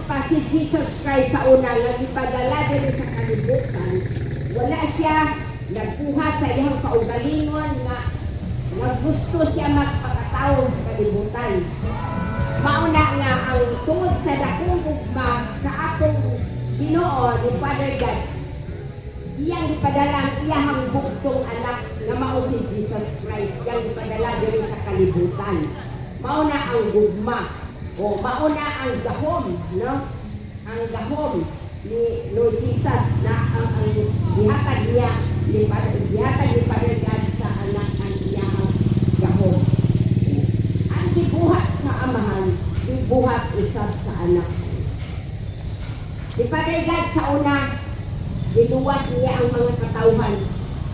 pa si Jesus Christ sa una nga ipadala din sa kalibutan, wala siya nagbuhat sa iyang kaugalingon nga gusto siya magpakatao sa kalibutan. Mauna nga ang tungod sa dakong ugma sa atong Ginoo ni Father God, iyang ipadala ang iyang bugtong anak na mao si Jesus Christ, iyang ipadala din sa kalibutan. Mauna ang gugma o mauna ang gahom, no? Ang gahom ni Lord Jesus na ang dihatag niya dihatag ni Father God sa anak ang iyang gahom. Ang gibuhat sa amahan, gibuhat usab sa anak. Si Father God sa una, giluwas niya ang mga katawhan.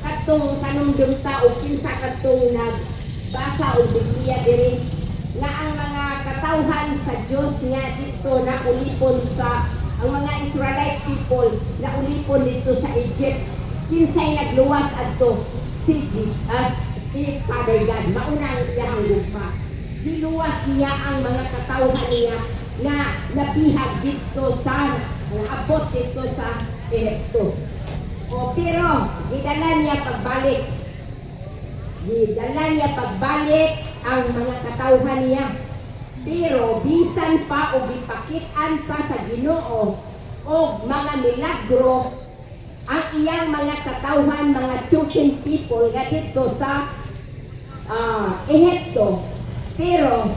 Katong kanumdum ta o kinsa katong nagbasa o Biblia diri nga ang mga katawhan sa Dios nga dito na ulipon sa ang mga Israelite people na ulipon dito sa Egypt. Kinsay nagluwas adto si Jesus, si Father God. Mauna ang iyang lupa. Giluwas niya ang mga katawhan niya na nabihag dito sa abot dito sa Egypto. O pero gidala niya pagbalik ang mga katawhan niya. Pero bisan pa o gipakitan pa sa Ginoo o mga milagro ang iyang mga katawhan, mga chosen people nga dito sa Egypto. Pero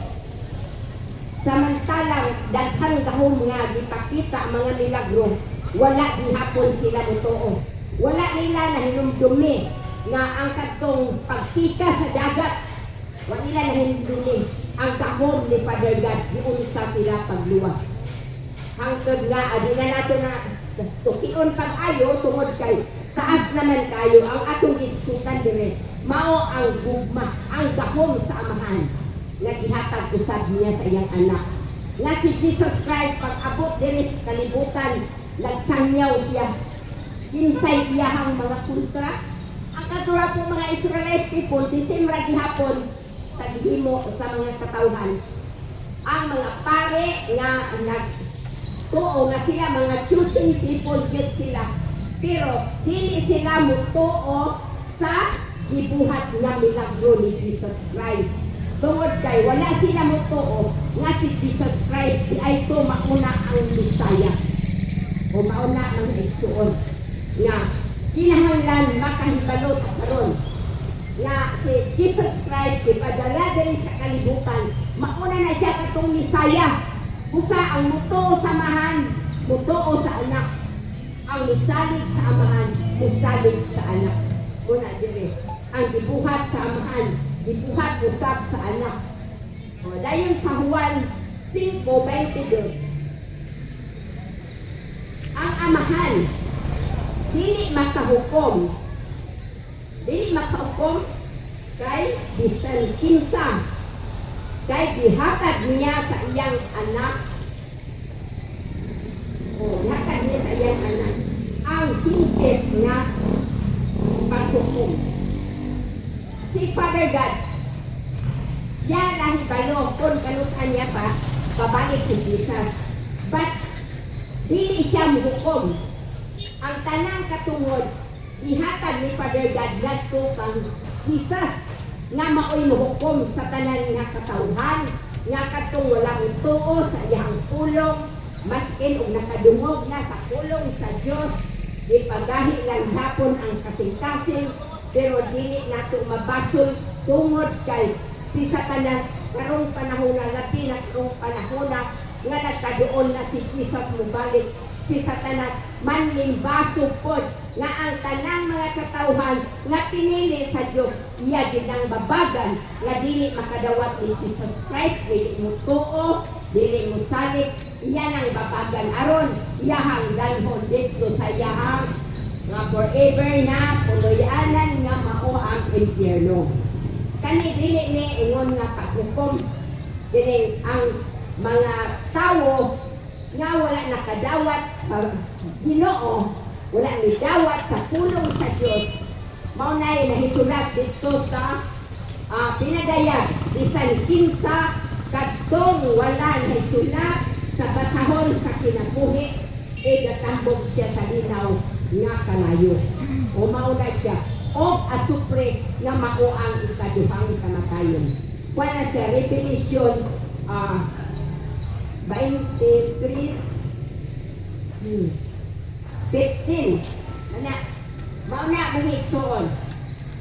samantalang daghang gahom nga gipakita mga milagro, wala gihapon sila mutuo. Wala nila nahinumdumi nga ang katong pagpika sa dagat, wala nila nahinumdumi ang gahom ni Father God, giunsa sila pagluwas. Hangtod nga adi na nato na tukion pag-ayo tungod kay taas naman kayo ang atong iskutan dire. Mao ang gugma, ang gahom sa amahan nga gihatag usab niya sa iyang anak. Nga si Jesus Christ pag-abot diri sa kalibutan, nagsangyaw siya. Kinsay iyahang mga kontra. Ang katulad po mga Israelite people, disimra gihapon sa gihimo sa mga katawhan. Ang mga pare nga nagtuo nga sila mga choosing people gyud sila. Pero dili sila mutuo sa gibuhat nga milagro ni Jesus Christ. Tungod kay wala sila mutuo nga si Jesus Christ ay to mauna ang Messiah o mauna ang igsuon nga kinahanglan makahibalot karon nga si Jesus Christ ipadala diri sa kalibutan, mauna na siya katong Messiah. Busa ang mutuo sa amahan, mutuo sa anak. Ang musalig sa amahan, musalig sa anak. Muna diri ang gibuhat sa amahan, gibuhat usab sa anak. O dayon sa Juan 5:22, ang amahan dili makahukom kay bisan kinsa kay gihatag niya sa iyang anak gihatag niya sa iyang anak ang hingpit nga paghukom. Si Father God siya nahibalo kung kanusan niya pa pabalik si Jesus, but dili siya muhukom. Ang tanang katungod ihatag ni Father God ngadto kang Jesus nga maoy muhukom sa tanan nga katawhan nga katong walang tuo sa iyang pulong, maskin og nakadungog na sa pulong sa Dios, ipagahi lang hapon ang kasing-kasing, pero dili nato mabasol tungod kay si Satanas karong panahon na labi na karong panahon na nga nagkadoon na si Jesus mubalik. Si Satanas manlimbaso pod nga ang tanang mga katawhan nga pinili sa Dios iya gid ang babagan nga dili makadawat ni Jesus Christ, dili mo tuo, dili mo salik, iya nang babagan aron iyahang dalhon dito sa iyahang nga forever na puloy-anan nga mao ang impyerno. Kani dili ni ingon nga paghukom dili ang mga tawo nga wala nakadawat sa Ginoo, wala ni dawat sa pulong sa Dios. Mao nay nahisulat dito sa pinadayag bisan kinsa kadtong wala nahisulat sa basahon sa kinabuhi gatambog siya sa linaw nga kalayo. O mauna siya o asupre nga makuang ikaduhang kamatayon. Wala siya Revelation 15. Anak, mauna mahigsoon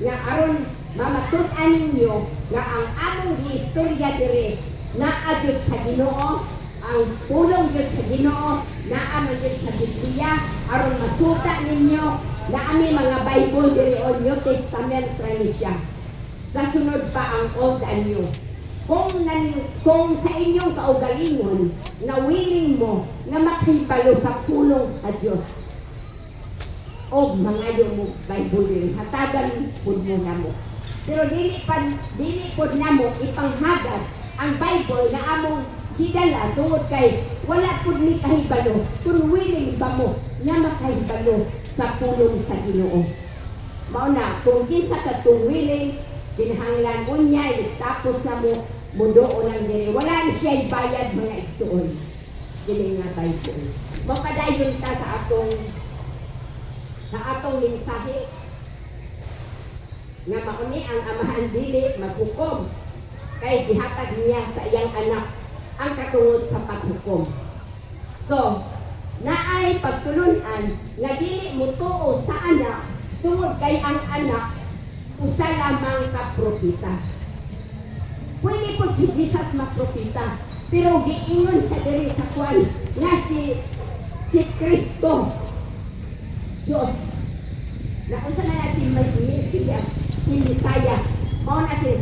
nga aron mamatun-an ninyo nga ang among giistorya dire naadyo sa Ginoo, ang pulong yun sa Ginoo, naaman yun sa Biblia, aron masuta ninyo na ami mga Bible dire o New Testament trani siya. Sa sunod pa ang Old and New. Kung sa inyong kaugalingon na willing mo na makibalo sa pulong sa Diyos o mga yung Bible din, hatagan pud mo na mo. Pero dili pud na mo ipanghagad ang Bible na among gidala tungod kay wala pud ni kahibalo kung willing ba mo na makahibalo sa pulong sa Ginoo. Mao na kung kinsa ka tong willing kinahanglan unyay tapos na mo mudo lang dire wala ni siya bayad mga igsuon kini nga Bible. Mapadayon ta sa atong mensahe nga mauni ang amahan dili maghukom kay gihatag niya sa iyang anak ang katungod sa paghukom. So, naay pagtulunan nga dili mutuo sa anak tungod kay ang anak usa lamang ka propeta. Pwede po si Jesus magpropeta, pero giingon sa diri sa kwan nga si Kristo Diyos. Na unsa na si Mesias, si Messiah, mao na si